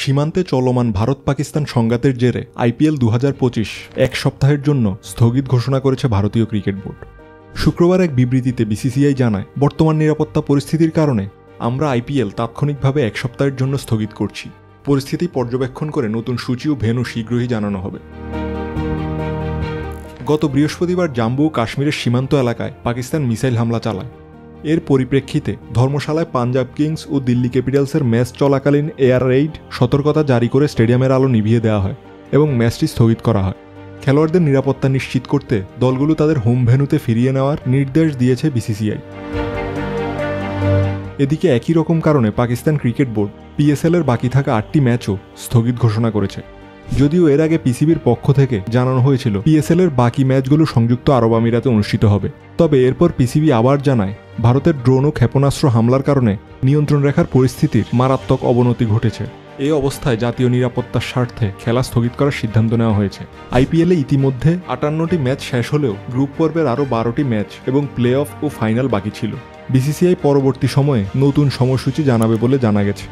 সীমান্তে চলমান ভারত পাকিস্তান সংঘাতের জেরে আইপিএল 2025 এক সপ্তাহের জন্য স্থগিত ঘোষণা করেছে ভারতীয় ক্রিকেট বোর্ড। শুক্রবার এক বিবৃতিতে বিসিসিআই জানায়, বর্তমান নিরাপত্তা পরিস্থিতির কারণে আমরা আইপিএল তাৎক্ষণিকভাবে এক সপ্তাহের জন্য স্থগিত করছি। পরিস্থিতি পর্যবেক্ষণ করে নতুন সূচি ও ভেন্যু শীঘ্রই জানানো হবে। গত বৃহস্পতিবার জম্মু ও কাশ্মীরের সীমান্ত এলাকায় পাকিস্তান মিসাইল হামলা চালায়। এর পরিপ্রেক্ষিতে ধর্মশালায় পাঞ্জাব কিংস ও দিল্লি ক্যাপিটালসের ম্যাচ চলাকালীন এয়ার রেইড সতর্কতা জারি করে স্টেডিয়ামের আলো নিভিয়ে দেওয়া হয় এবং ম্যাচটি স্থগিত করা হয়। খেলোয়াড়দের নিরাপত্তা নিশ্চিত করতে দলগুলো তাদের হোম ভেন্যুতে ফিরিয়ে নেওয়ার নির্দেশ দিয়েছে বিসিসিআই। এদিকে একই রকম কারণে পাকিস্তান ক্রিকেট বোর্ড পিএসএল-এর বাকি থাকা 8টি ম্যাচও স্থগিত ঘোষণা করেছে। যদিও এর আগে পিসিবির পক্ষ থেকে জানানো হয়েছিল পিএসএল-এর বাকি ম্যাচগুলো সংযুক্ত আরব আমিরাতে অনুষ্ঠিত হবে, তবে এরপর পিসিবি আবার জানায় ভারতের ড্রোন ও ক্ষেপণাস্ত্র হামলার কারণে নিয়ন্ত্রণ রেখার পরিস্থিতির মারাত্মক অবনতি ঘটেছে। এই অবস্থায় জাতীয় নিরাপত্তার স্বার্থে খেলা স্থগিত করার সিদ্ধান্ত নেওয়া হয়েছে। আইপিএলে ইতিমধ্যে 58টি ম্যাচ শেষ হলেও গ্রুপ পর্বের আরও 12টি ম্যাচ এবং প্লে অফ ও ফাইনাল বাকি ছিল। বিসিসিআই পরবর্তী সময়ে নতুন সময়সূচি জানাবে বলে জানা গেছে।